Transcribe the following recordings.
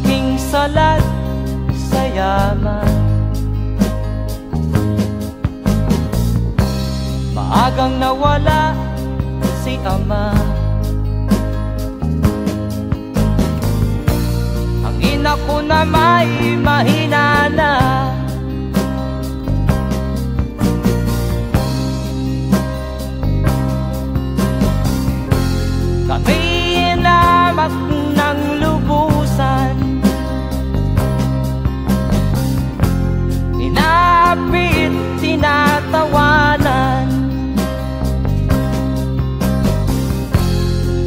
aking salat sa yaman. Maagang nawala si ama. Ang ina ko na may mahina na. Kami inamak ng lubusan, inapit, tinatawanan.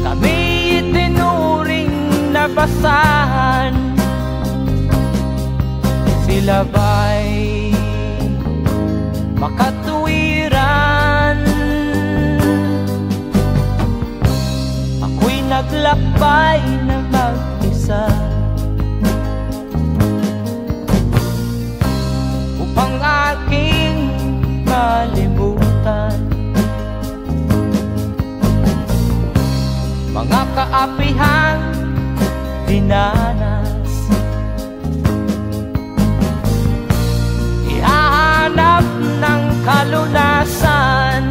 Kami itinuring na basahan. Sila ba'y makatuwiran? Ako'y naglakbay na mag-isa upang aking malimutan mga kaapihang dinanas. Ihahanap ng kalunasan.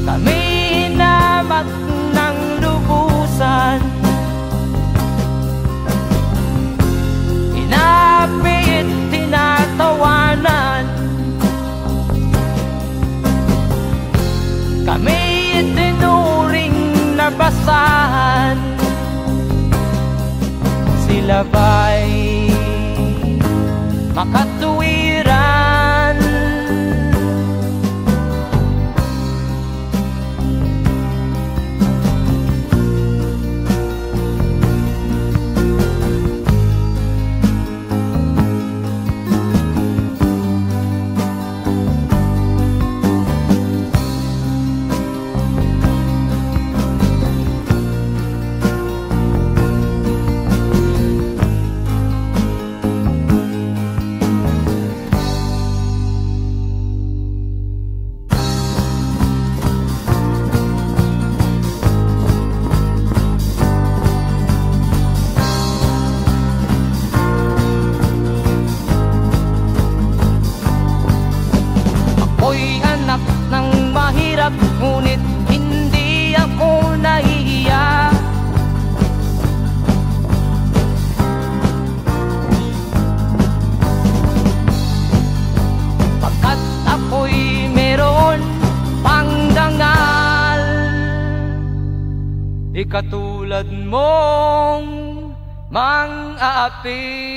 Kami hinamak ng lubusan, inapit, tinatawanan. Kami itinuring na basahan. Sila ba'y makatuwiran? Ngunit hindi ako nahihiya. Pagkat ako'y meron pang dangal, di katulad mong mang-aapi.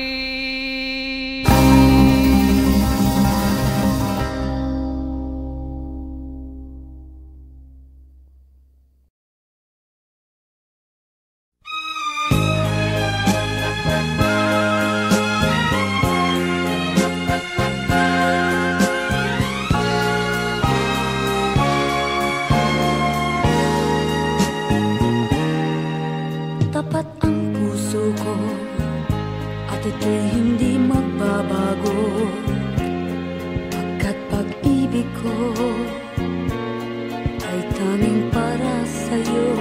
Tapat ang puso ko at ito'y hindi magbabago, pagkat pag-ibig ko ay tanging para sa'yo.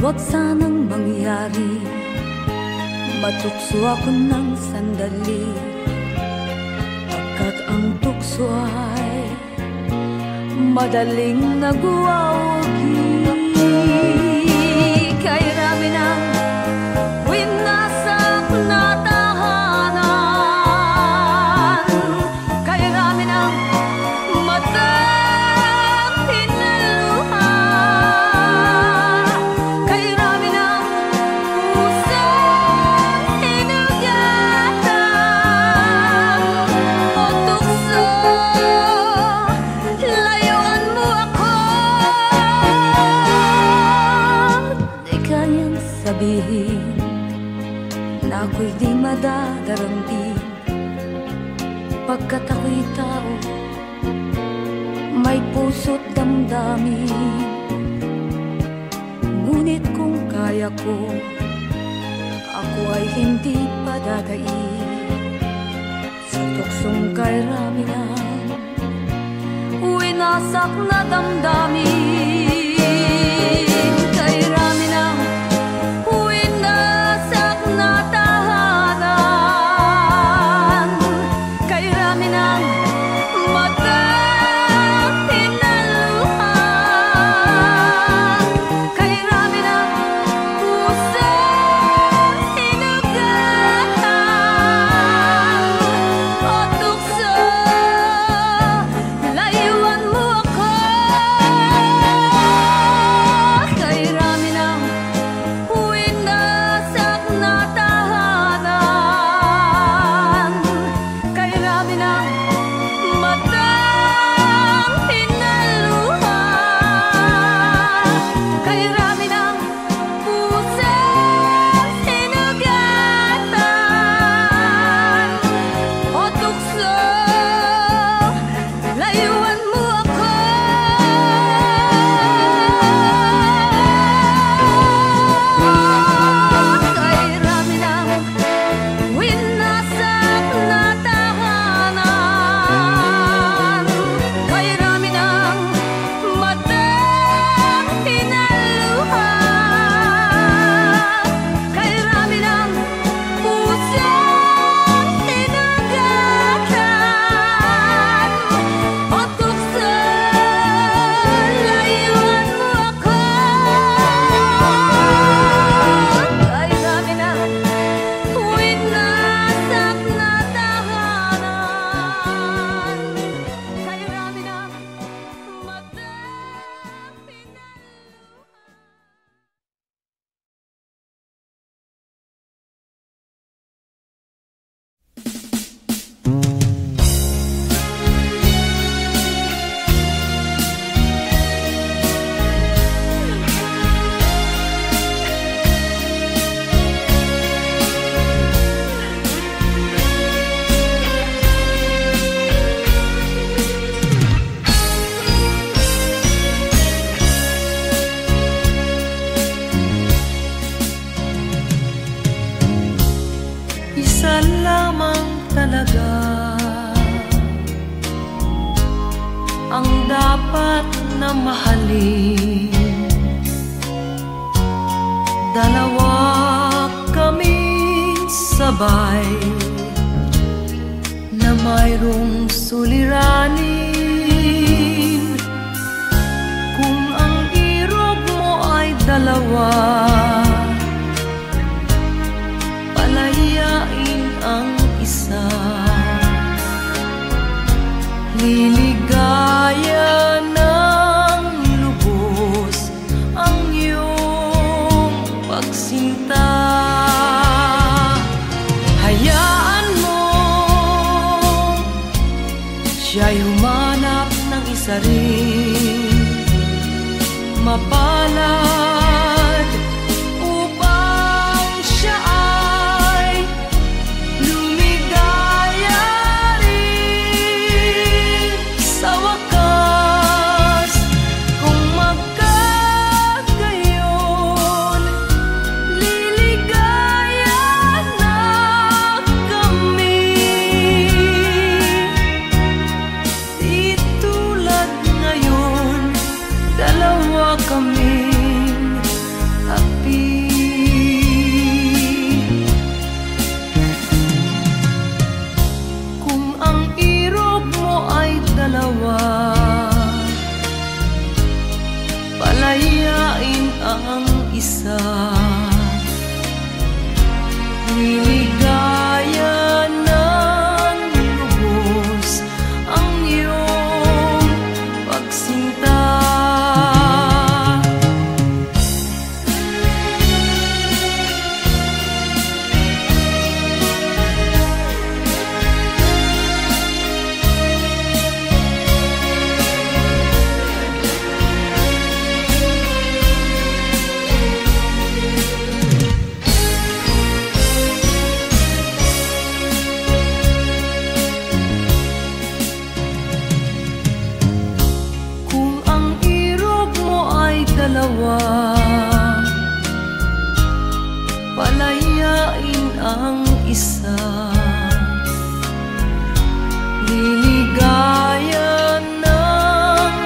Huwag sanang mangyari matukso ako ng sandali, pagkat ang tukso ay madaling nagwawagi. Kay rami ng winasak na tahanan, kay rami ng matang hinaluha, kay rami ng pusang hinugatan. O tukso, layuan mo ako. Sabihin na ako'y di madadaramdin, pagkat ako'y tao, may puso't damdamin. Ngunit kung kaya ko, ako ay hindi padadaig sa tuksong kay rami ng winasak na damdamin. Kay rami ng winasak na tahanan, kay rami ng matang hinaluhan, kay rami ng pusang sinugatan. O tukso, layuan mo ako. Kay rami ng winasak na tahanan, kay rami ng matang hinaluhan, kay rami ng pusang sinugatan. O tukso, layuan mo ako. Kay rami ng winasak na tahanan, kay rami ng matang hinaluhan, kay rami ng pusang sinugatan. O tukso, layuan mo ako. Kay rami ng winasak na tahanan, kay rami ng matang Isa lamang talaga ang dapat na mahalin. Dalawa kaming sabay na mayroong suliranin. Kung ang irog mo ay dalawa, palayain ang isa. Liligaya ng lubos ang iyong pagsinta. Hayaan mo siya'y humanap ng isa rin, mapalad, upang siya ay lumigaya rin sa wakas. Kung magkagayon, liligaya na kami. Di tulad ngayon, dalawa kaming api. Kung ang irog mo ay dalawa, palayain ang isa. Liligaya ng lubos ang iyong pagsinta. dalawa, palayain ang isa, liligaya ng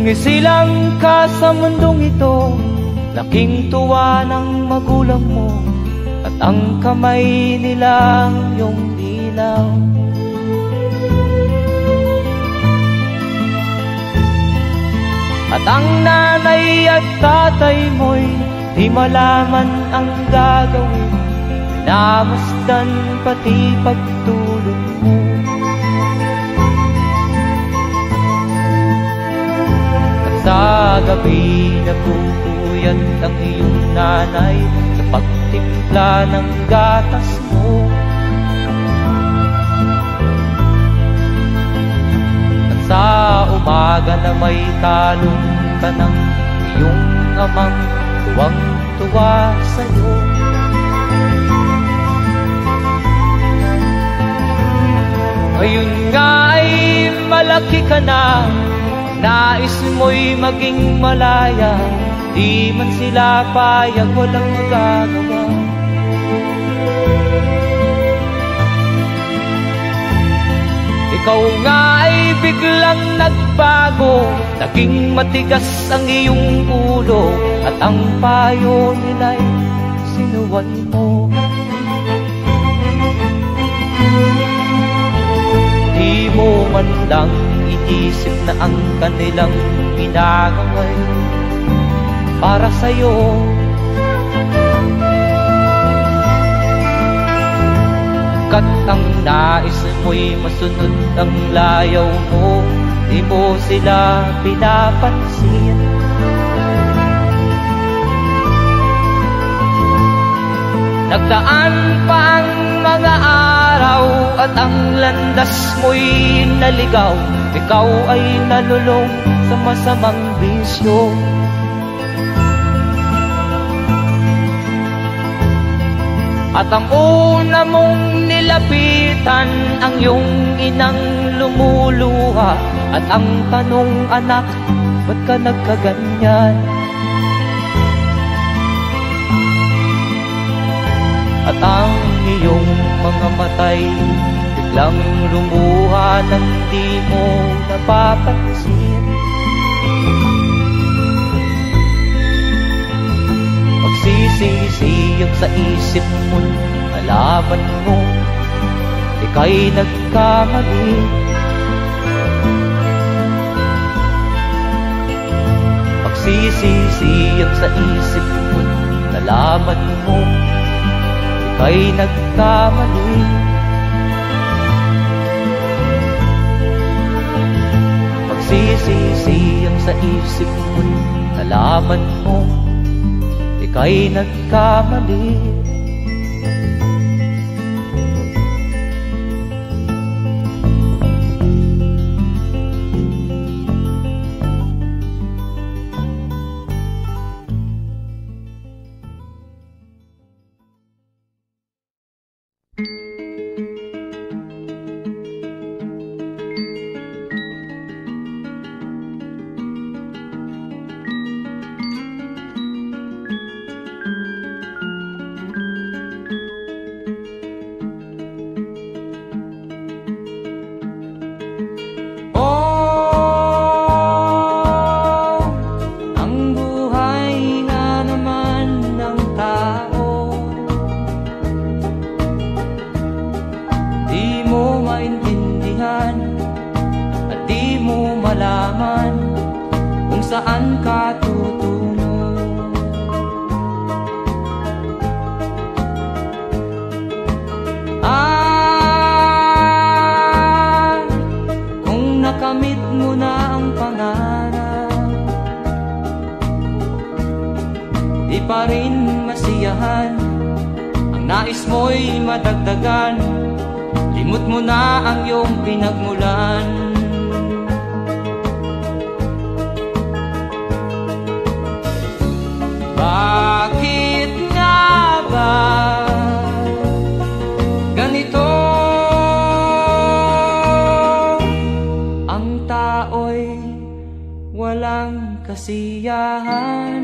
Nung isilang ka sa mundong ito, laking tuwa ng magulang mo, at ang kamay nila yung ilaw. At ang nanay at tatay mo'y di malaman ang gagawin, minamasdan pati pagtulog mo. At sa gabi napupuyat ang iyong nanay sa pagtimpla ng gatas mo. At sa umaga na may talong ka ng iyong amang tuwang-tuwa sa'yo. Ngayon nga ay malaki ka na, nais mo'y maging malaya, di man sila payag, walang magagawa. Ikaw nga ay biglang nagbago, naging matigas ang iyong ulo, at ang payo nila'y sinuway mo. Di mo man lang iisip na ang kanilang ginagaway para sa'yo. Kat ang nais mo'y masunod ang layaw mo, di mo sila pinapansin. Nagdaan pa ang mga araw at ang landas mo'y naligaw, ikaw ay nalulong sa masamang bisyo. At ang una mong nilapitan ang iyong inang lumuluha, at ang tanong, anak, ba't ka nagkaganyan? At ang iyong mga matay biglang lumuha nang di mo napapansin. Magsisisiyag sa isip mo, nalaman mo ika'y nagkamali. Magsisisiyag sa isip mo, nalaman mo ika'y nagkamali. Magsisisiyag sa isip mo, nalaman mo ika'y nagkamali. Saan ka tutungo? Kung nakamit mo na ang pangarap, di pa rin masiyahan. Ang nais mo'y madagdagan, limot mo na ang iyong pinagmulan. Bakit nga ba ganito? Ang tao'y walang kasiyahan.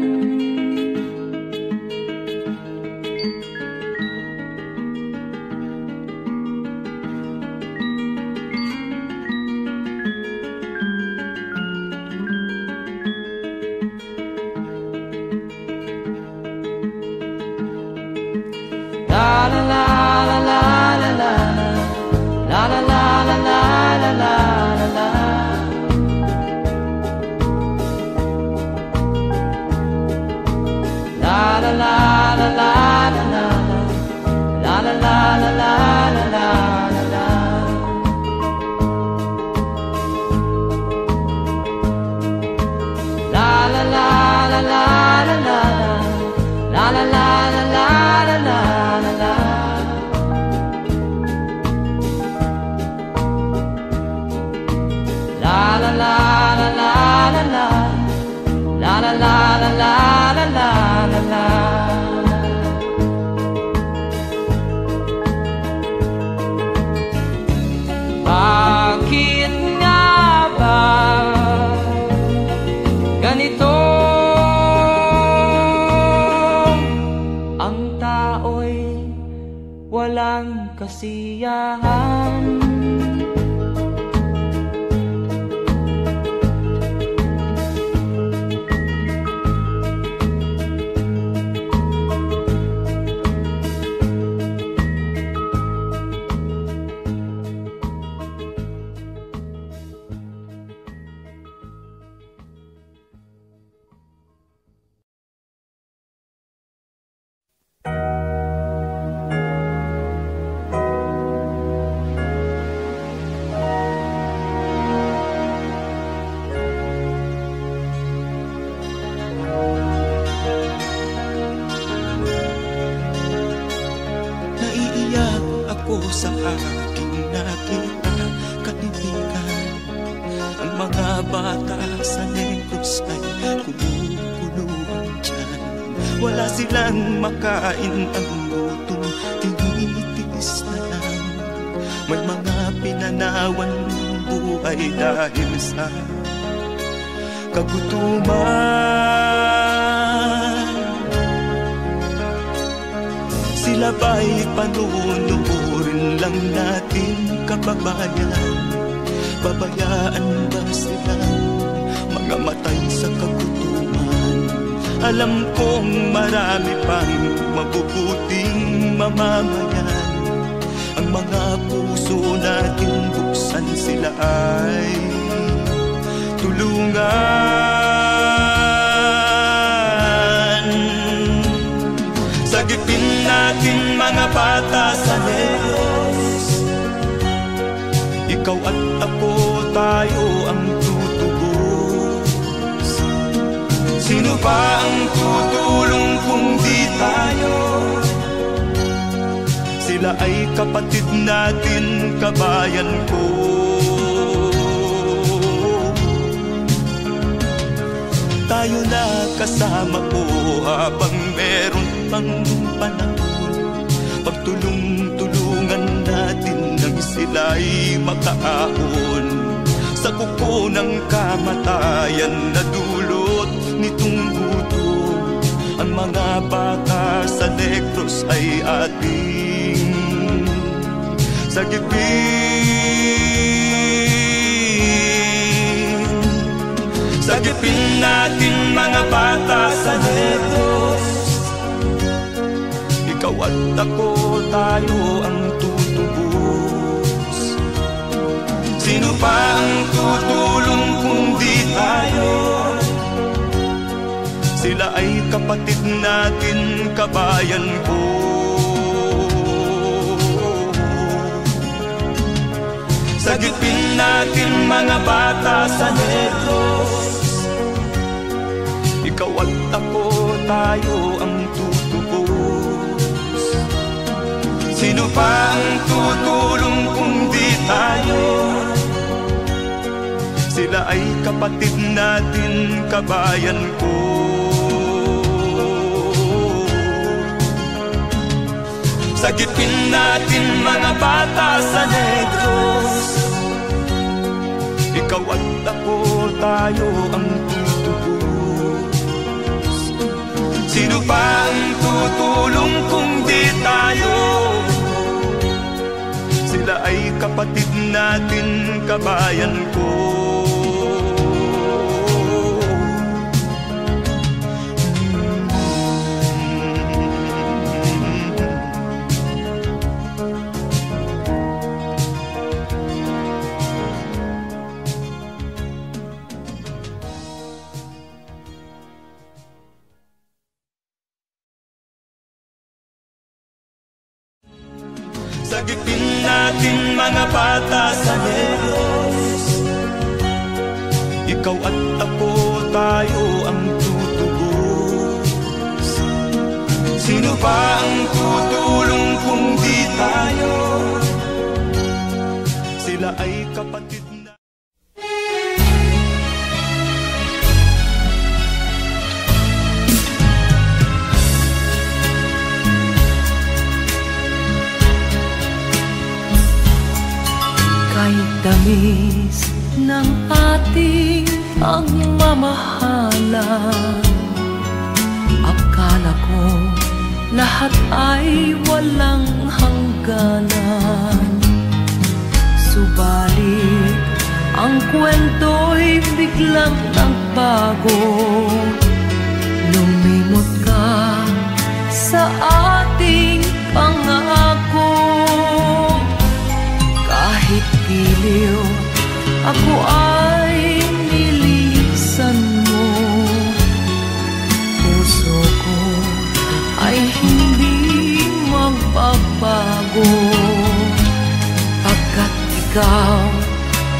walang kasiyahan. Sa aking nakita, kaibigan, ang mga bata sa Negros ay kumukuluan dyan. Wala silang makain, ang gutom tinitiis na lang. May mga pinanawan ng buhay dahil sa kagutuman. Sila ba'y panunurin lang natin, kababayan? Babayaan ba silang mga matay sa kagutuman? Alam kong marami pang mabubuting mamamayan. Ang mga puso natin buksan, sila ay tulungan. Sagipin natin mga bata sa Negros, ikaw at ako, tayo ang tutubos. Sino ba ang tutulong kung di tayo? Sila ay kapatid natin, kabayan ko. Tayo na kasama ko habang meron pang panahon. Pagtulong-tulungan natin nang sila'y makaahon sa kuko ng kamatayan na dulot nitong gutom. Ang mga bata sa Negros ay ating sagipin. Sagipin natin mga bata sa Negros, ikaw at ako, tayo ang tutubos. Sino pa ang tutulong kung di tayo? Sila ay kapatid natin, kabayan ko. Sagipin natin mga bata sa Negros, ikaw at ako, tayo ang tutubos. Sino pa ang tutulong kung di tayo? Sila ay kapatid natin, kabayan ko. Sagipin natin mga bata sa Negros, ikaw at ako, tayo ang tutubos. Sino pa ang tutulong kung di tayo? Sila ay kapatid natin, kabayan ko. Sagipin natin mga bata sa Negros, ikaw at ako, tayo ang tutubos. Sino pa ang tutulong kung di tayo? Sila ay kapatid na. Kahit tamis ng ating ang mamahalan, akala ko lahat ay walang hanggan. kwento'y biglang nagbago. Lumimot ka sa ating pangako. Kahit giliw, ako ay nilisan mo. Puso ko ay hindi magbabago, pagkat ikaw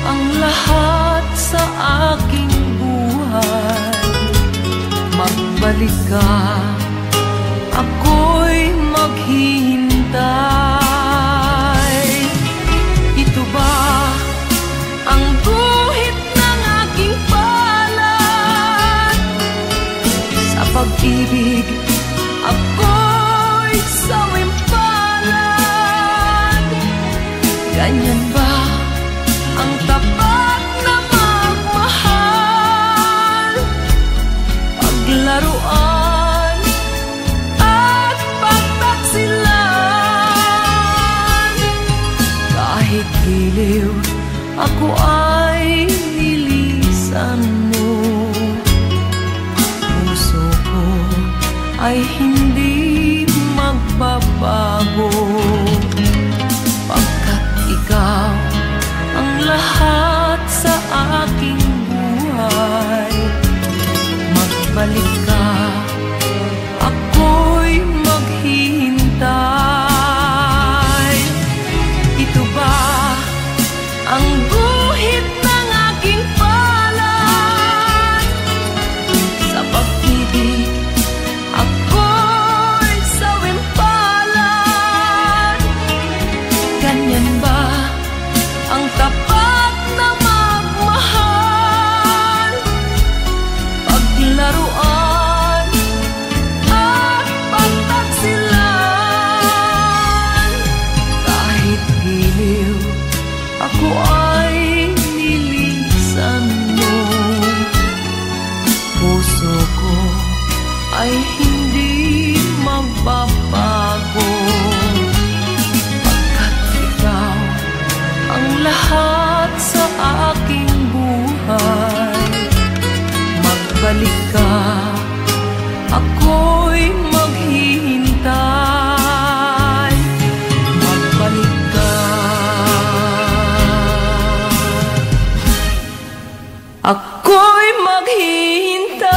ang lahat sa aking buhay. Magbalik ka, ako'y maghihintay. Ito ba ang guhit ng aking palad? Sa pag-ibig, ako'y sawimpalad. Ganyan ba ang tapat na magmahal? Paglaruan at pagtaksilan. Kahit giliw, ako ay nilisan mo. Puso ko ay hindi magbabago, pagkat ikaw ang lahat sa aking buhay. Magbalik ka, ako'y maghihintay. Ito ba ang guhit ng aking palad? Sa pag-ibig, ako'y sawimpalad. Ganyan ba ang tapat na magmahal? Paglaruan at pagtaksilan. Kahit giliw, ako ay nilisan mo. Puso ko ay hindi magbabago, pagkat ikaw ang lahat sa aking buhay. Magbalik ka, ako'y maghihintay. Magbalik ka, ako'y maghihintay.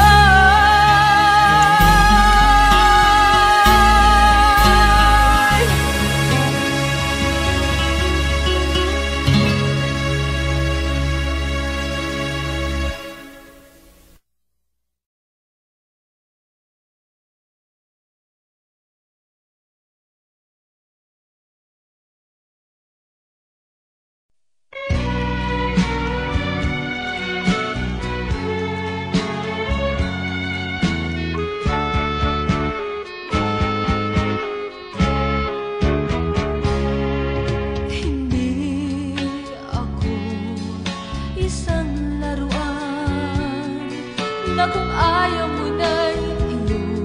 Na kung ayaw mo na'y iyong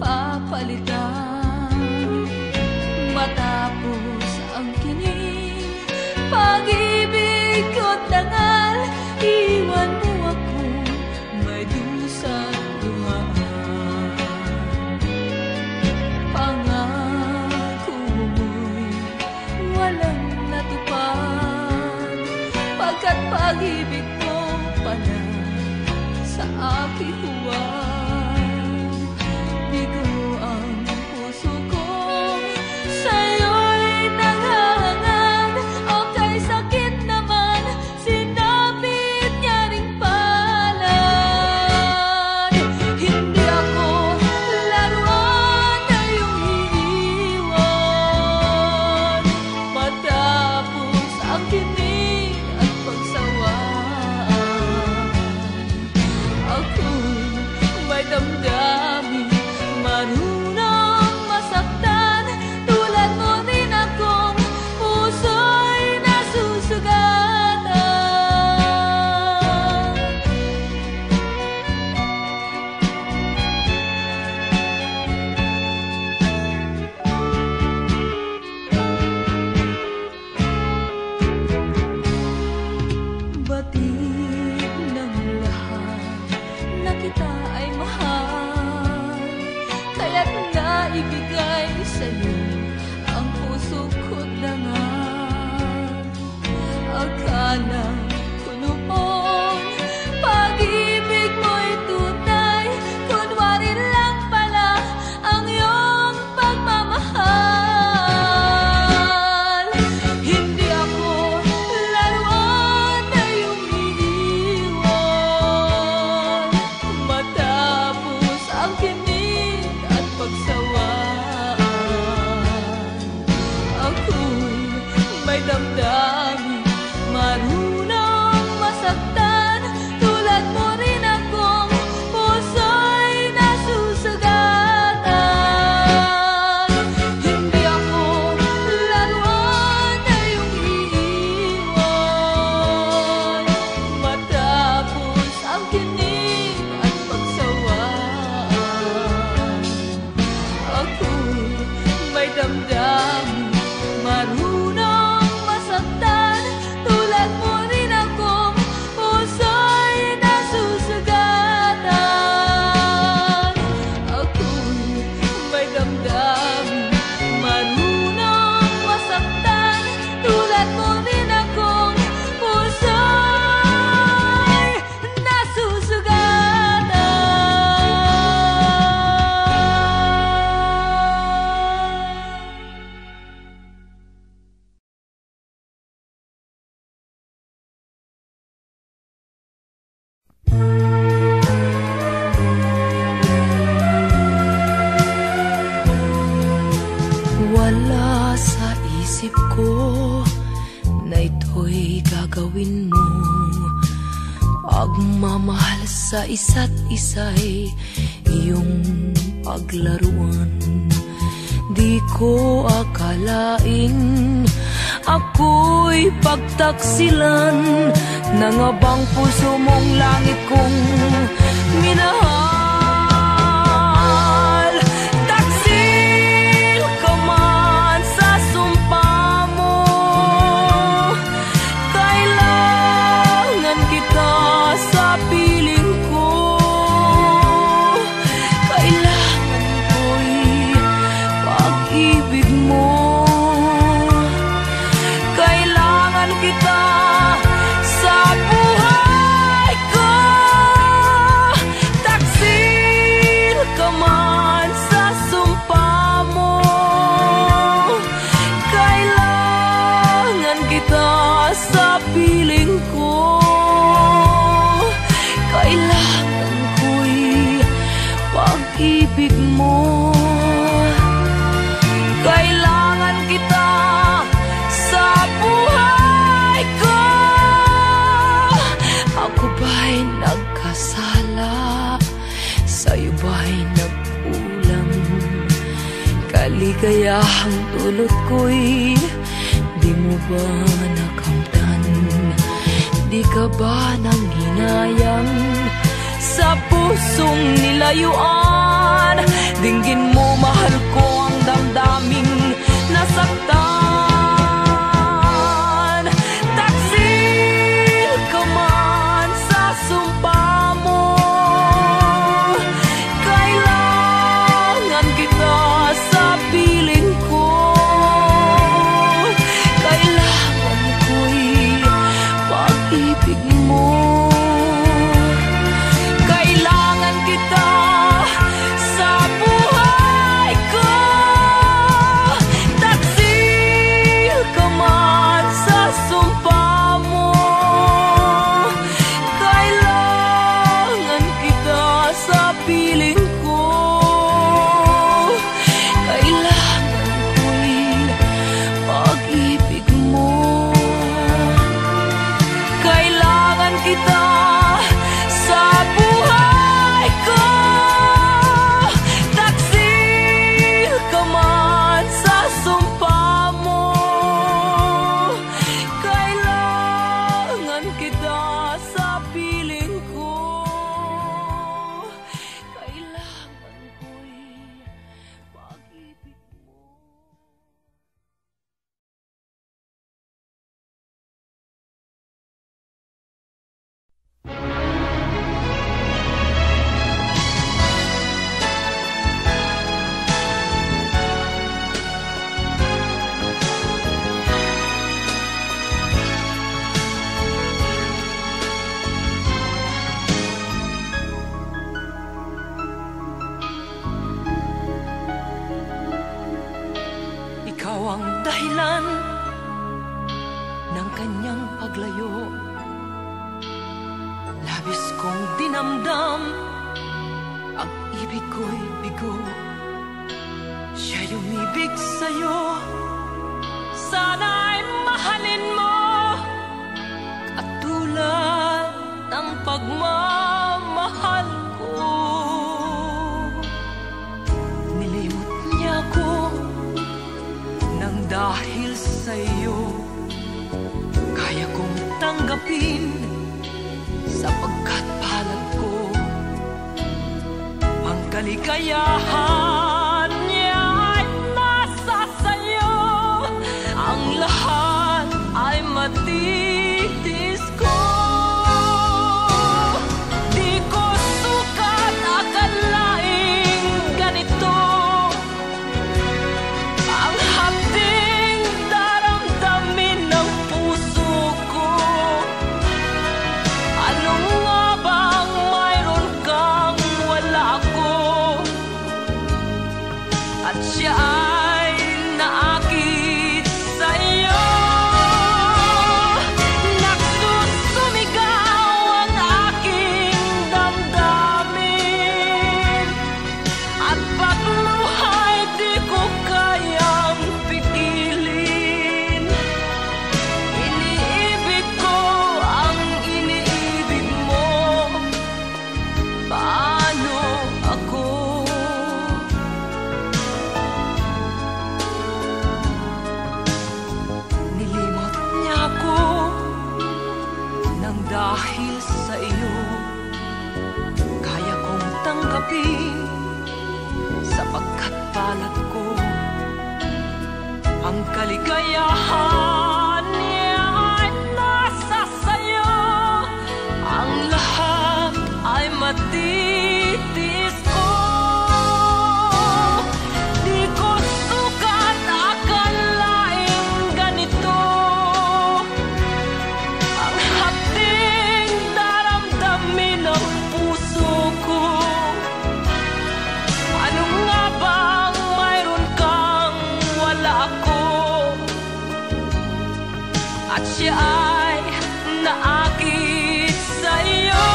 papalitan. Matapos ang kinig, pag-ibig ko't dangal, iwan mo ako may dusa't dumaan. Pangako mo'y walang natupad, pagkat pag-ibig mo panay sa aking huwag. Bigo ang puso ko, sa'yo'y nanghahangad. O kay sakit naman, sinapit niya ring palad. Hindi ako laruan na iyong iiwan. Matapos ang kinig at pagsawaan, ako'y may damdamin, marunong masaktan. Tulad mo rin akong puso'y nasusugatan. Hindi ako laruan na iyong iiwan matapos ang kinig at pagsawaan. Ako'y may damdamin, marunong masaktan. Tulad mo rin akong puso'y nasusugatan. Ako'y may damdamin, marunong masaktan. Tulad mo rin akong puso'y nasusugatan. Wala sa isip ko na ito'y gagawin mo. Pagmamahal sa isa't isa'y iyong paglaruan. Di ko akalaing ako'y pagtaksilan ng abang puso mong langit kong minahal. Taksil ka man sa sumpa mo, kailangan kita sa piling ko. Kailangan ko'y pag-ibig mo. Kailangan kita sa buhay ko. Taksil ka man sa sumpa mo, kailangan kita sa piling ko. Kailangan ko'y pag-ibig mo. Kailangan kita sa buhay ko. Ako ba'y nagkasala? Sa'yo ba'y nagkulang? Kaligayahang dulot ko'y di mo ba nakamtan? Di ka ba nang hinayang sa pusong nilayuan? Dinggin mo, mahal ko, ang damdaming nasaktan. Taksil ka man sa sumpa mo, kailangan kita sa piling ko. Kailangan ko'y pag-ibig mo. Kailangan kita sa buhay ko. Taksil ka man sa sumpa mo, kailangan kita sa piling ko. Kailangan ko'y pag-ibig mo. Kailangan kita sa buhay ko. Taksil ka man sa sumpa mo, kailangan kita sa piling ko. Kailangan ko'y pag-ibig mo. Ikaw ang dahilan ng kanyang paglayo. Labis kong dinamdam ang ibig ko'y bigo. Siya'y umibig sa'yo, sana'y mahal dahil sa'yo kaya kong tanggapin, sapagkat palad ko ang kaligayahan niya ay nasa sa'yo. Ang lahat ay matitis ko. Di ko sukat akalaing ganito ang hapding daramdamin ng puso ko. Ano nga bang mayroon kang wala ako? At siya ay naakit sa'yo. Nagsusumigaw ang aking damdamin, at pagluhay di ko kayang pigilin. Iniibig ko ang iniibig mo. Paano ako? Nilimot niya ako nang dahil sa iyo kaya kong tanggapin, sapagkat palad ko ang kaligayahan niya ay nasa sayo. Ang lahat ay matitis ko. Di ko sukat akalaing ganito ang hapding daramdamin ng puso ko. Ano nga bang mayroon kang wala ako? At siya ay naakit sa'yo.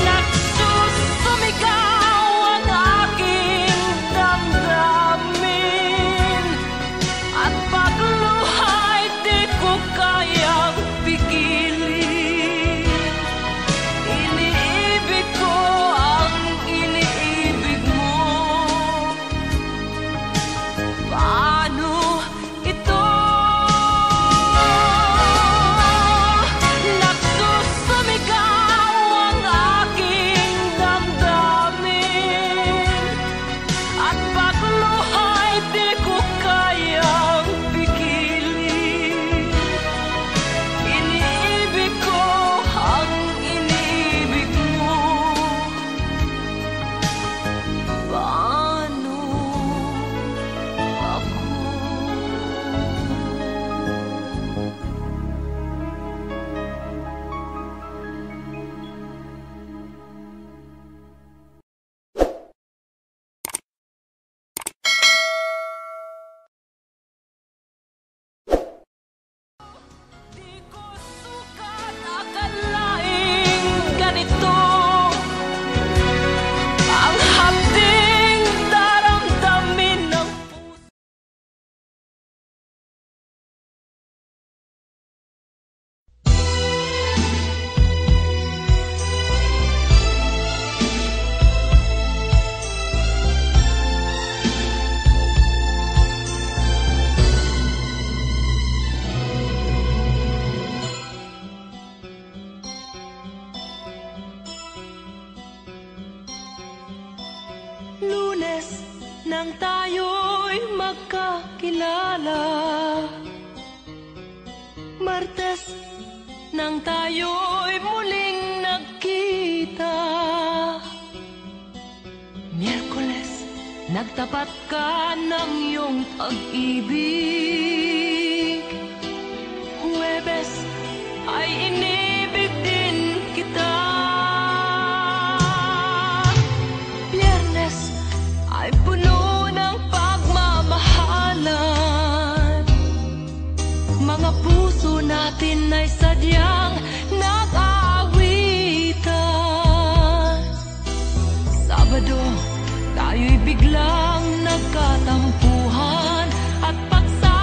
Nagsusumigaw ang aking damdamin, at pagluhay di ko kayang pigilin. Iniibig ko ang iniibig mo. Paano ito? Nagsusumigaw ang aking damdamin, at pagluhay di ko kayang pigilin. Iniibig ko ang iniibig mo. Paano ako? Di ko sukat akalaing ganito ang hapding daramdamin ng puso. Lunes nang tayo'y magkakilala, Martes nang tayo'y muling nagkita, Miyerkules nagtapat ka ng iyong pag-ibig, Huwebes ay inibig din kita, Biyernes ay puno ng pagmamahalan. Mga puso natin ay sadyang nag-aawitan. Sabado, tayo'y biglang nagkatampuhan, at pagsa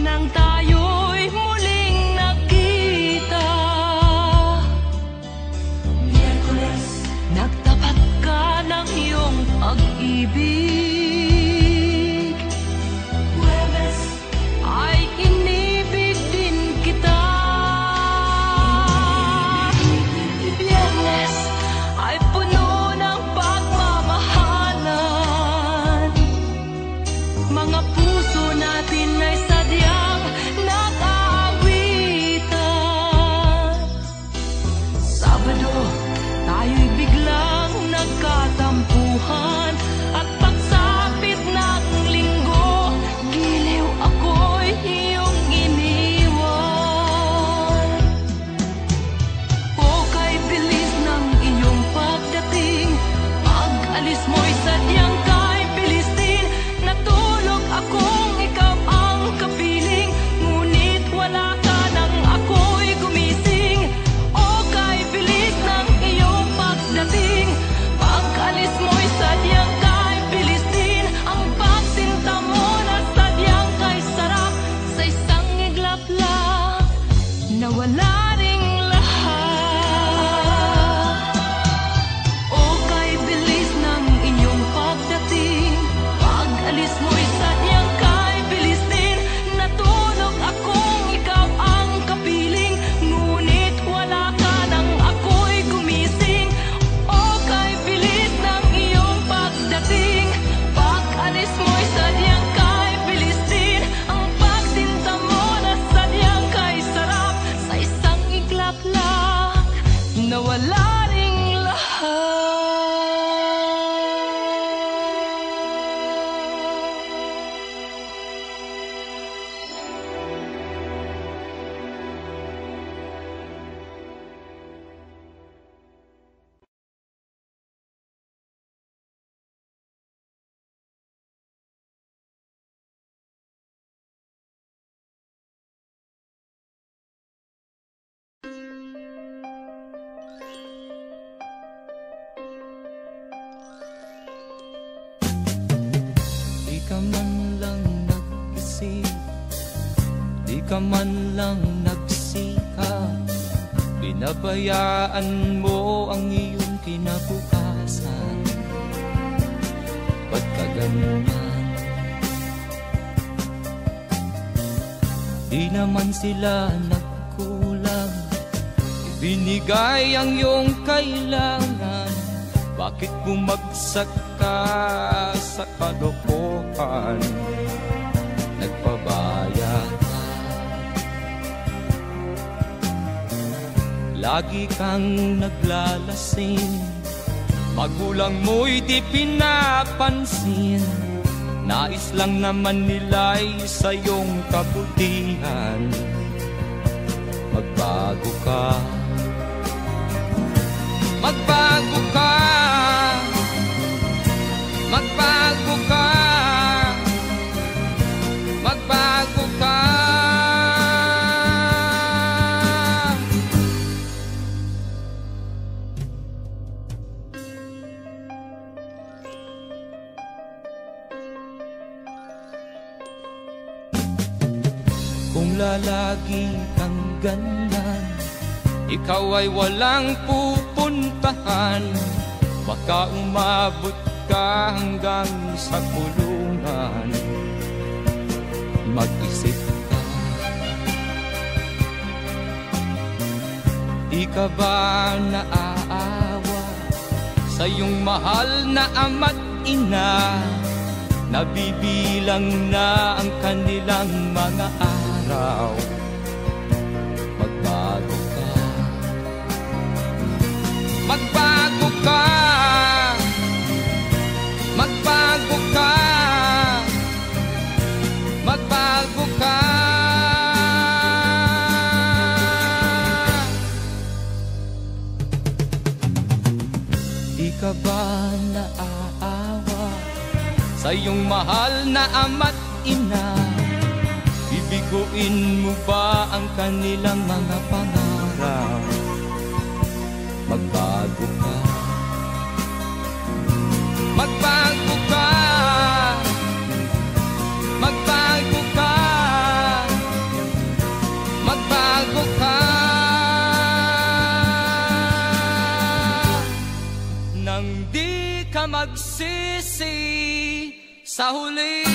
nang tayo'y muling nagkita. Miyerkules, nagtapat ka ng iyong pag-ibig. Huwebes, ay inibig din kita. Biyernes, ay puno ng pagmamahalan. Mga puso natin ay sadyang nag-aawitan. Sabado, tayo'y biglang nagkatampuhan. At pagsapit ng linggo, giliw ako'y iyong iniwan. O kay bilis ng iyong pagdating, pag-alis mo'y sadyang kay bilis din. Natulog akong ikaw ang kapiling, ngunit wala ka nang ako'y gumising. O kay bilis ng iyong pagdating, pag-alis mo'y sadyang kay bilis din. Ang pagsinta mo na sadyang kay sarap, sa isang iglap lang, nawala ring lahat. O kay bilis ng iyong pagdating, pag-alis mo'y sadyang kay bilis din. Natulog akong ikaw ang kapiling, ngunit wala ka nang ako'y gumising. O kay bilis ng iyong pagdating, pag-alis mo'y sadyang kay bilis din. Ang pagsinta mo na sadyang kay sarap, sa isang iglap lang, nawala ring lahat. Di ka man lang nag-isip, di ka man lang nagsikap, pinabayaan mo ang iyong kinabukasan. Ba't ka ganyan? Di naman sila nagkulang, ibinigay ang iyong kailangan. Bakit bumagsak ka sa kalokohan? Nagpabaya ka, lagi kang naglalasing, magulang mo'y di pinapansin. Nais lang naman nila'y sa iyong kabutihan. Magbago ka, magbago ka, magbago ka, magbago ka. Kung lalagi kang ganyan, ikaw ay walang pupuntahan. Baka umabot ka hanggang sa kulungan. Mag-isip ka, di ka ba naaawa sa iyong mahal na ama't ina? Nabibilang na ang kanilang mga araw. Magbago ka, magbago ka, magbago ka, magbago ka. Di ka ba naaawa sa iyong mahal na ama't ina? Bibiguin mo ba ang kanilang mga pangarap? Magbago ka, magbago ka, magbago ka, sa huli.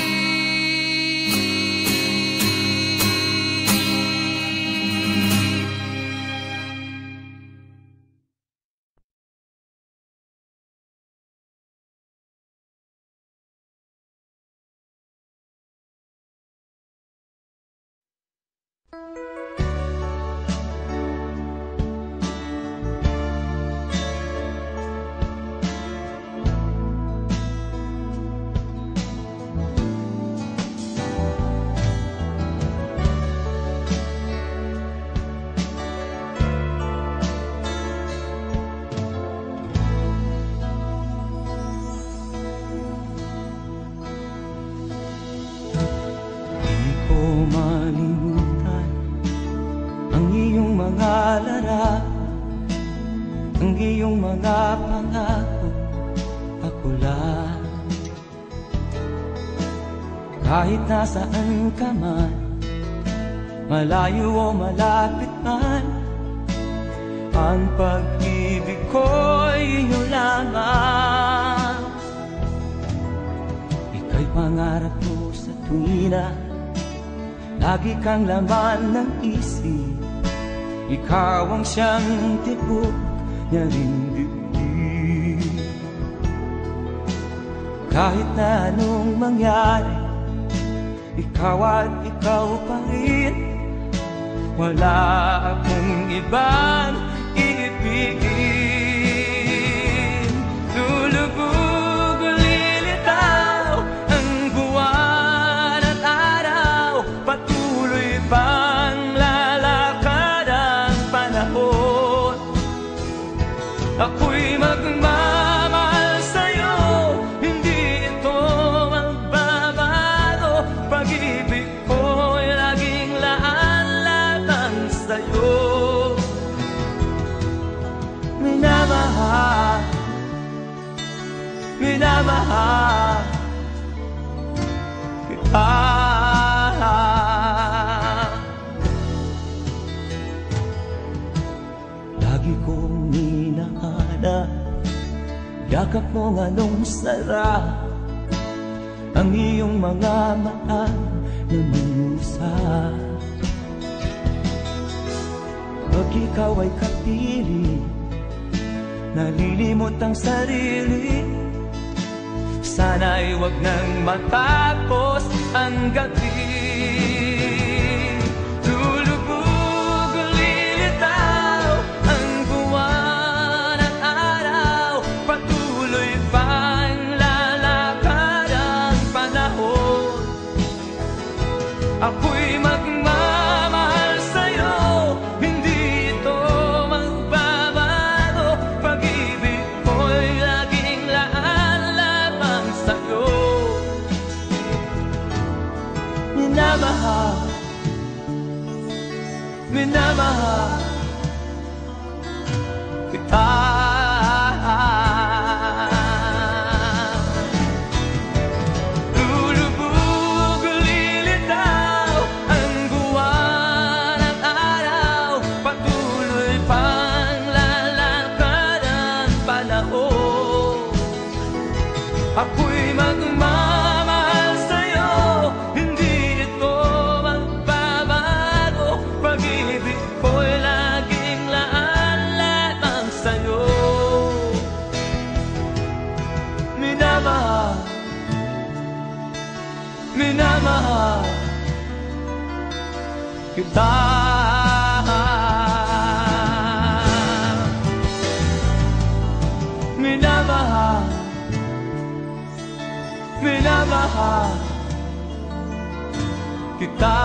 Ang iyong mga pangako ako lang. Kahit nasaan ka man, malayo o malapit man, ang pag-ibig ko'y iyo lamang. Ika'y pangarap ko sa tuwina, lagi kang laman ng isip. Ikaw ang siyang tibok niya rin dibdib. Kahit na anong mangyari, ikaw at ikaw pa rin. Wala akong ibang iibigin. Lulubog o lilitaw ang buwan at araw, patuloy pang lalakad ang panahon. Ako'y magmamahal sa'yo, hindi ito magbabago. Pag-ibig ko'y laging laan-latang sa'yo. Minamahal, minamahal kita. Lagi kong minahana, yakap mo nga nung sarap, ang iyong mga mata nangungusap. Pag ikaw ay kapiling, nalilimot ang sarili. Sana'y wag nang matapos ang gabi. Lulubog o lilitaw ang buwan at araw, patuloy pang lalakad ang panahon. Ako'y magmamahal sa'yo, hindi ito magbabago. Pag-ibig ko'y laging laan-lamang sa'yo. Minamahal, minamahal kita. Lulubog o lilitaw ang buwan at araw, patuloy pang lalakad ang panahon. Ako'y magmamahal sa'yo, hindi ito magbabago. Pag-ibig ko'y laging laan-lamang sa'yo. Minamahal, minamahal kita. Minamahal, minamahal kita.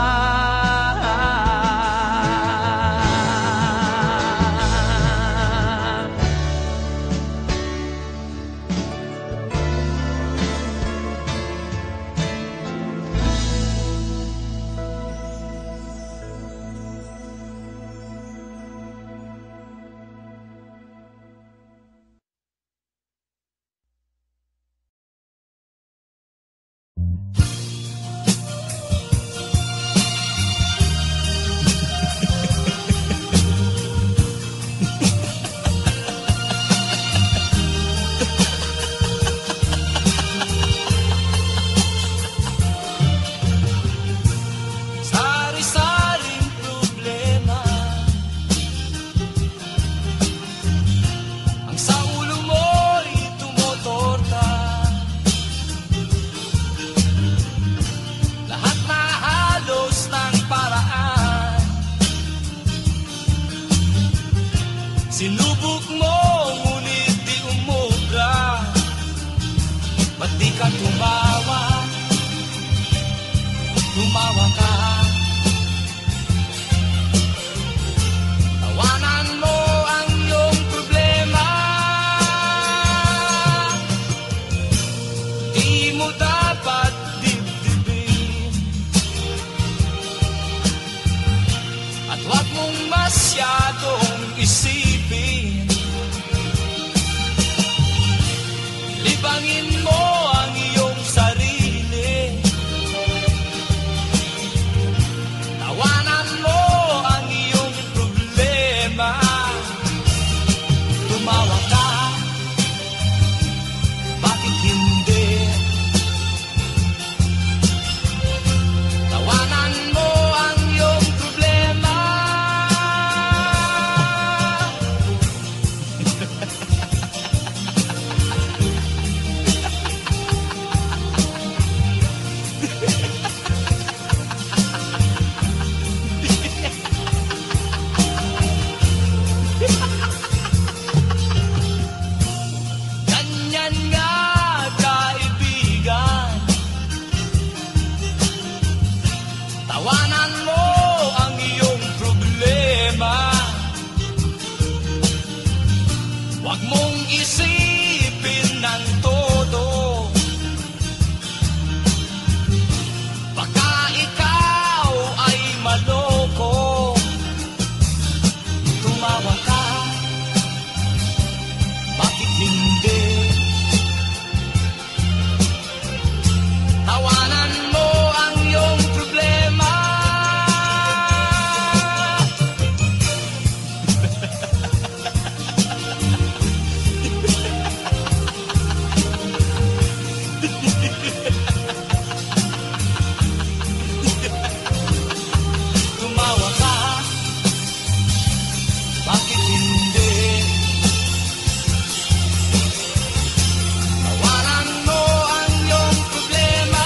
Sinubok mo, ngunit di umubra. Ba't di ka tumawa? Tumawa ka. Tawanan mo ang iyong problema. Di mo dapat dibdibin. At huwag mong masyadong isipin. Libangin mo ang iyong sarili. Tawanan mo ang iyong problema. Tumawa ka, bakit hindi? Tawanan mo ang iyong problema. Ganyan nga, kaibigan. Tawanan mo ang iyong problema. Huwag mong isipin ng todo. Baka ikaw ay maloko. Tumawa ka, bakit hindi? Tawanan mo ang iyong problema. Tumawa ka, bakit hindi? Tawanan mo ang iyong problema.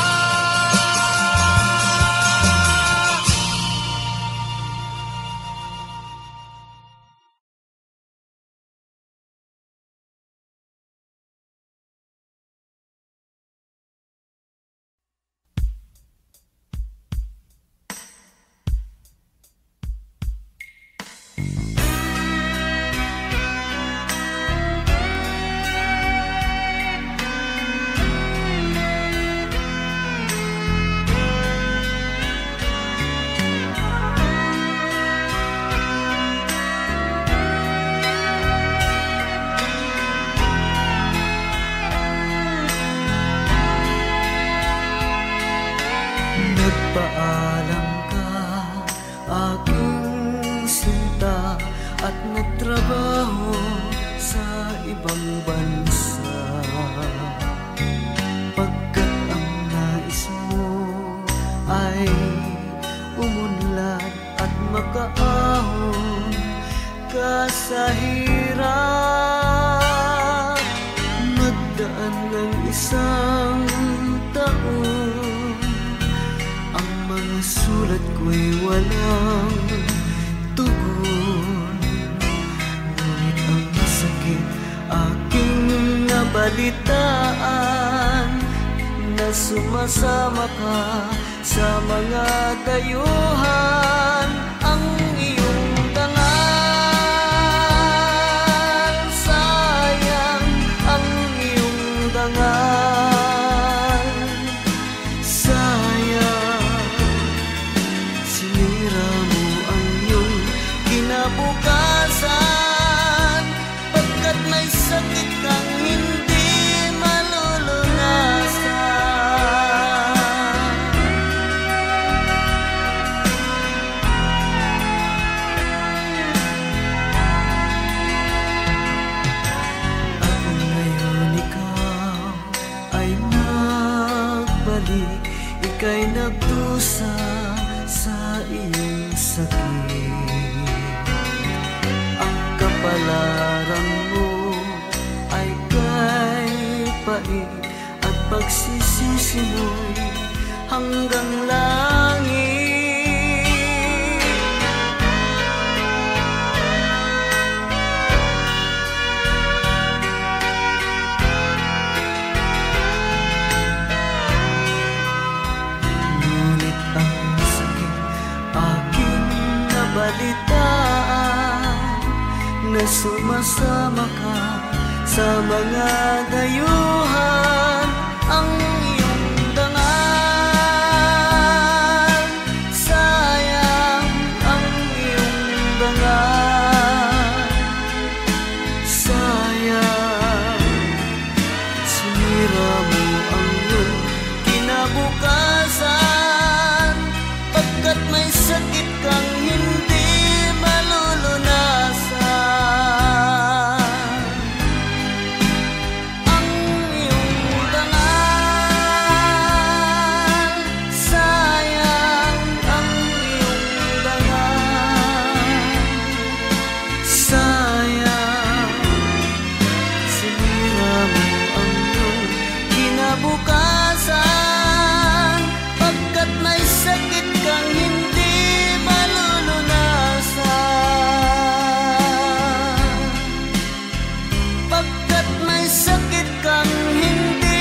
Nagpaalam ka, aking sinta, at nagtrabaho sa ibang bansa. Pagkat ang nais mo ay umunlad at makaahon ka sa hirap. Magdaan ng isang taon, ang mga sulat ko'y walang tugon. Ngunit ang sakit aking nabalitaan, na sumasama ka sa mga dayuhan. Ang iyong dangal, sayang ang iyong dangal. Sayang, sinira mo ang iyong kinabukasan, pagkat may sakit kang hindi malulunasan. At ngayon ikaw ay nagbalik, ika'y nagdusa sa iyong sakit. Ang kapalaran mo ay kay pait, at pagsisisi mo'y hanggang langit. balitaan na sumasama ka sa mga dayuhan. Ang iyong dangal, sayang ang iyong dangal, sayang sinira mo ang iyong kinabukasan, pagkat may sakit kang hindi malulunasan. Ang iyong dangal, sayang ang iyong dangal, sayang sinira mo ang iyong kinabukasan, pagkat may sakit kang hindi malulunasan, pagkat may sakit kang hindi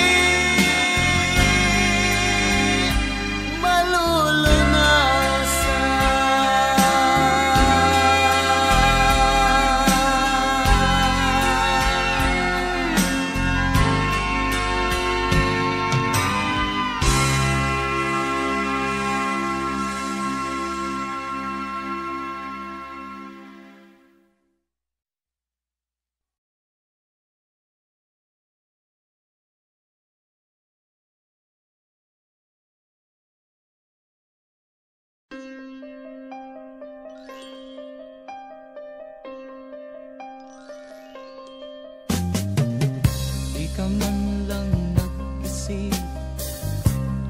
Di ka man lang nag-isip,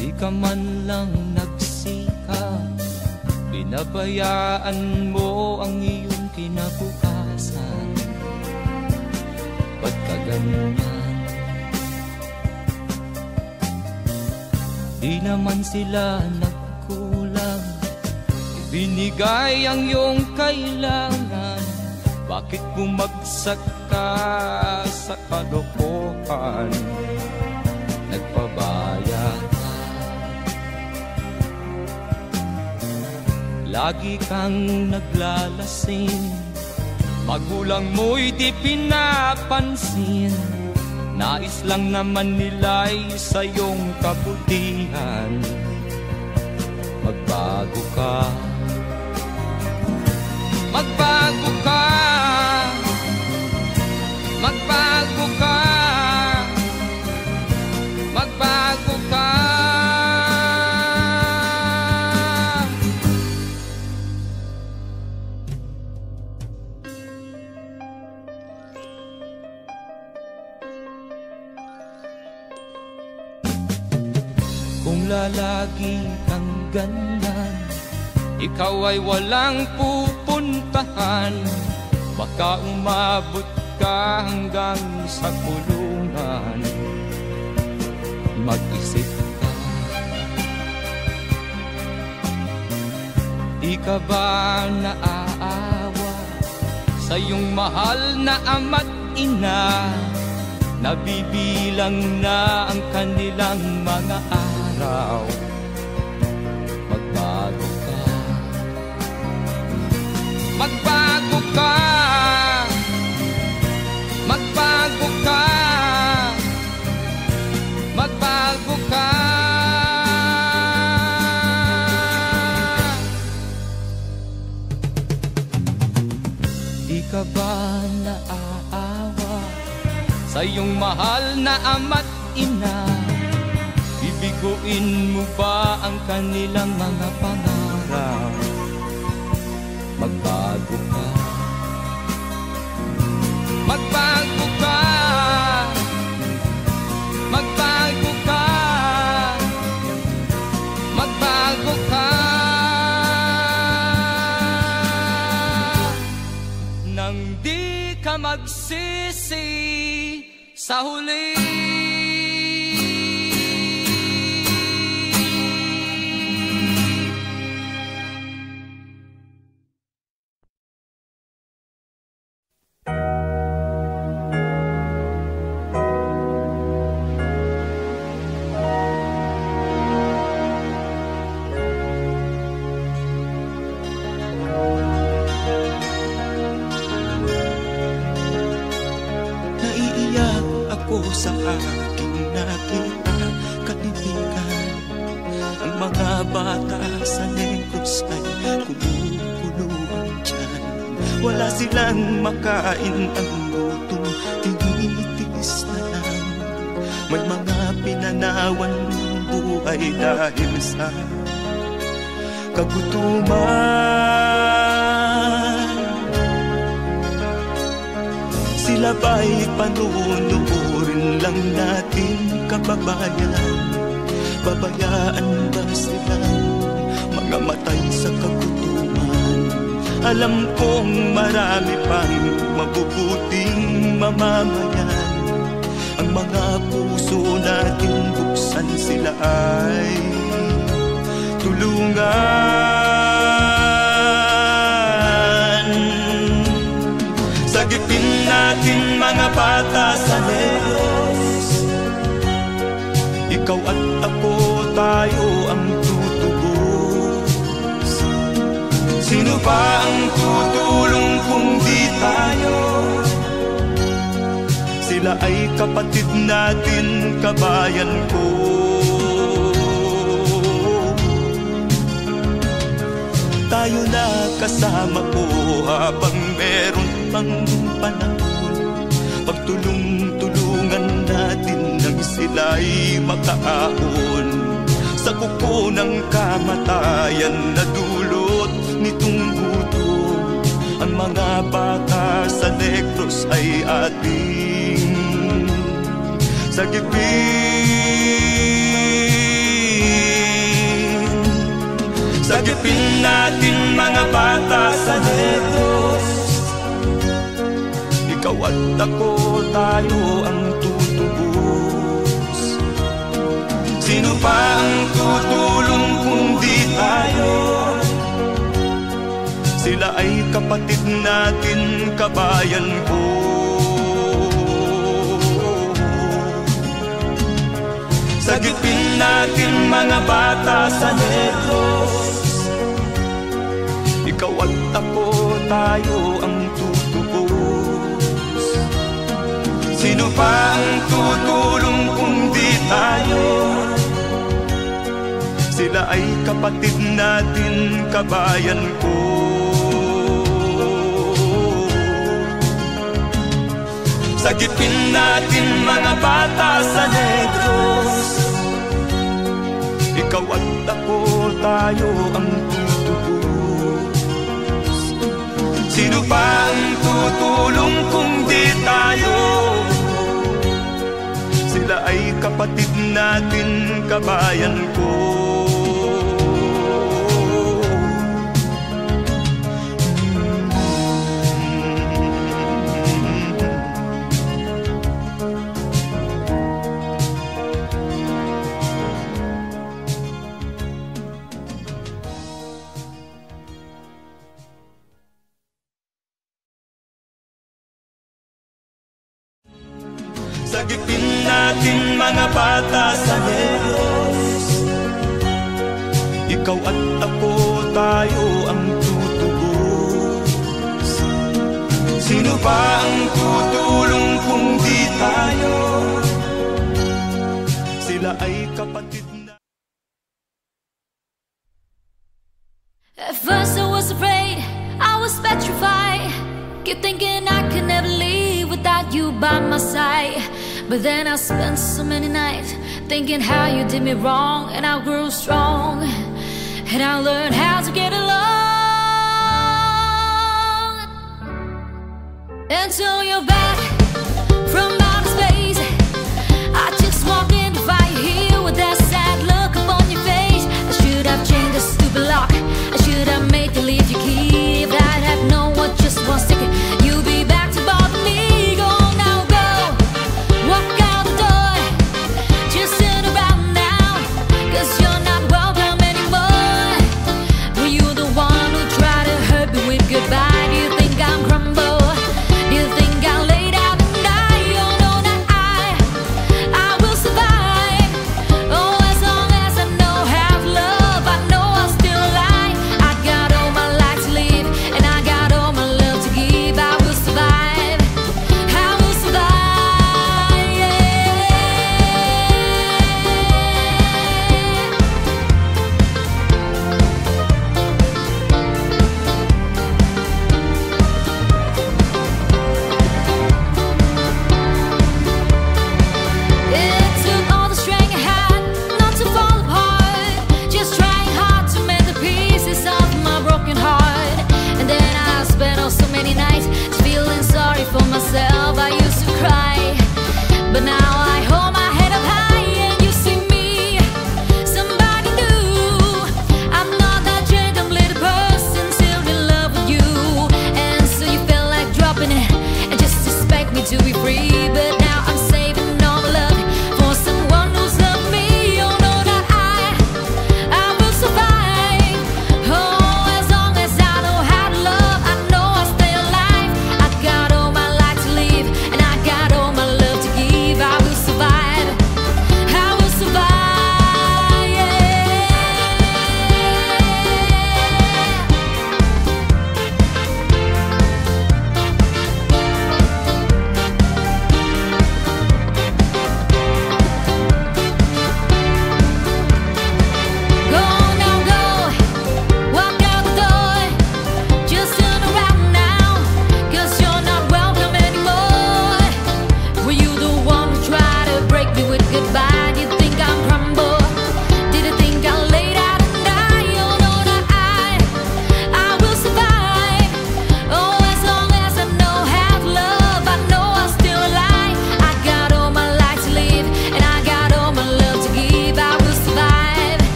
di ka man lang nagsikap, binabayaan mo ang iyong kinabukasan. Ba't ka ganyan? Di naman sila nagkulang, ibinigay ang iyong kailangan. Bakit bumagsak ka sa kalokohan? Nagpabaya ka, lagi kang naglalasing, magulang mo'y di pinapansin. Nais lang naman nila'y sa iyong kabutihan. Magbago ka, magbago ka, magbago ka, magbago ka. Kung lalagi kang ganyan, ikaw ay walang pupuntahan. Baka umabot ka hanggang sa kulungan. Mag-isip ka, di ka ba naaawa sa iyong mahal na ama't ina? Nabibilang na ang kanilang mga araw. Magbago ka, magbago ka, magbago ka, magbago ka. Di ka ba naaawa sa iyong mahal na ama't ina? Bibiguin mo ba ang kanilang mga pangarap? Magbago ka, magbago ka, magbago ka, magbago ka. Nang di ka magsisi sa huli. sa aking nakita, kaibigan. Ang mga bata sa Negros ay kumukuluan dyan. Wala silang makain, ang gutom tinitiis na lang. May mga pinanawan ng buhay dahil sa kagutuman. Sila ba'y panunurin lang natin, kababayan? Babayaan ba silang mga matay sa kagutuman? Alam kong marami pang mabubuting mamamayan. Ang mga puso natin buksan, sila ay tulungan. Sagipin natin mga bata sa Negros. Ikaw at ako, tayo ang tutubos. Sino ba ang tutulong kung di tayo? Sila ay kapatid natin, kabayan ko. Tayo na kasama ko habang meron pang panahon. Pagtulong-tulungan natin nang sila'y makaahon sa kuko ng kamatayan na dulot nitong gutom. Ang mga bata sa Negros ay ating sagipin. Sagipin natin mga bata sa Negros. Ikaw at ako, tayo ang tutubos. Sino pa ang tutulong kung di tayo? Sila ay kapatid natin, kabayan ko. Sagipin natin mga bata sa Negros. Ikaw at ako, tayo ang tutubos. Sino pa ang tutulong kung di tayo? Sila ay kapatid natin, kabayan ko. Sagipin natin mga bata sa Negros. Ikaw at ako, tayo ang tutubos. Sino pa ang tutulong kung di tayo? Sila ay kapatid natin, kabayan ko. Sagipin natin mga bata sa Negros. Ikaw at ako, tayo ang tutubos. Sino ba ang tutulong kung di tayo? Sila ay kapatid na. At first I was afraid, I was petrified. Keep thinking I could never leave without you by my side. But then I spent so many nights thinking how you did me wrong, and I grew strong, and I learned how to get along. Until you're back from outer space, I just walked in to find you here with that sad look upon your face. I should have changed the stupid lock, I should have made you leave your key. If I'd have known what just one second you'd be back to bother me. Go now, go, walk out the door, just turn around now, 'cause you're not welcome anymore. Were you the one who tried to hurt me with goodbye? Do you think I'm crumble? Do you think I'll lay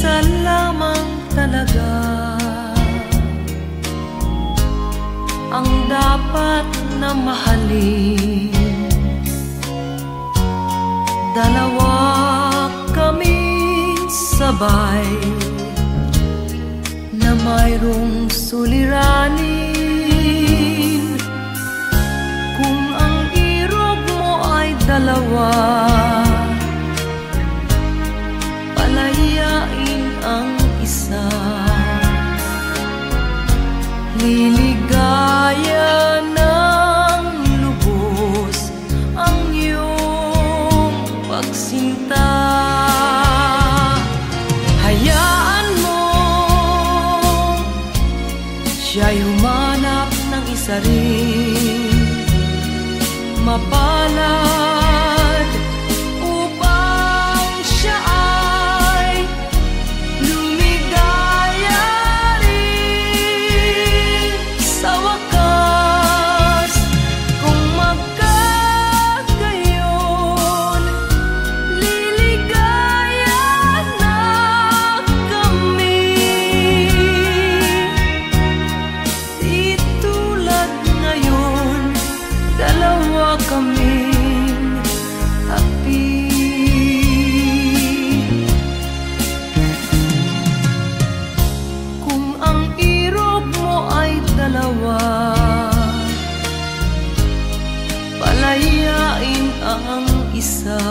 isa lamang talaga ang dapat na mahalin. Dalawa kaming sabay na mayroong suliranin. Kung ang irog mo ay dalawa, palayain ang isa. Liligaya ng lubos ang iyong pagsinta. Hayaan mo siya'y humanap ng isa rin mapalad upang siya ay lumigaya rin sa wakas. Kung magkagayon, liligaya na kami. Di tulad ngayon, dalawa kaming happy. Kung ang irog mo ay dalawa, palayain ang isa.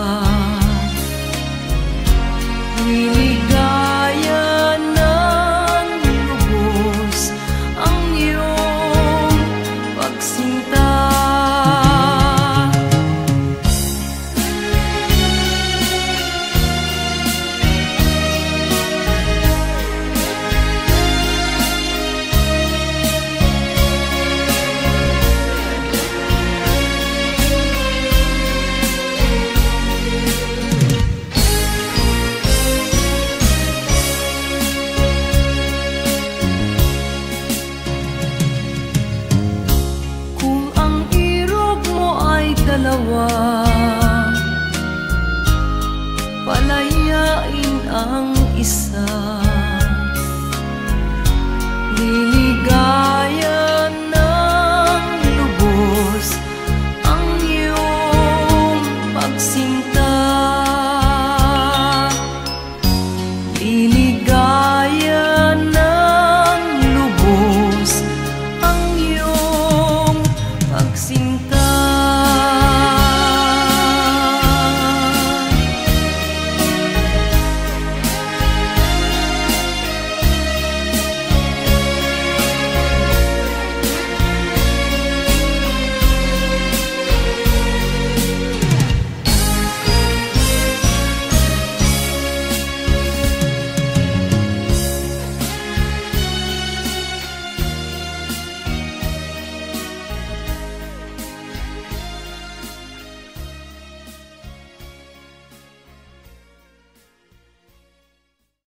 Liligaya ng lubos ang iyong pagsinta. Kung ang irog mo ay dalawa, palayain ang isa. Liligaya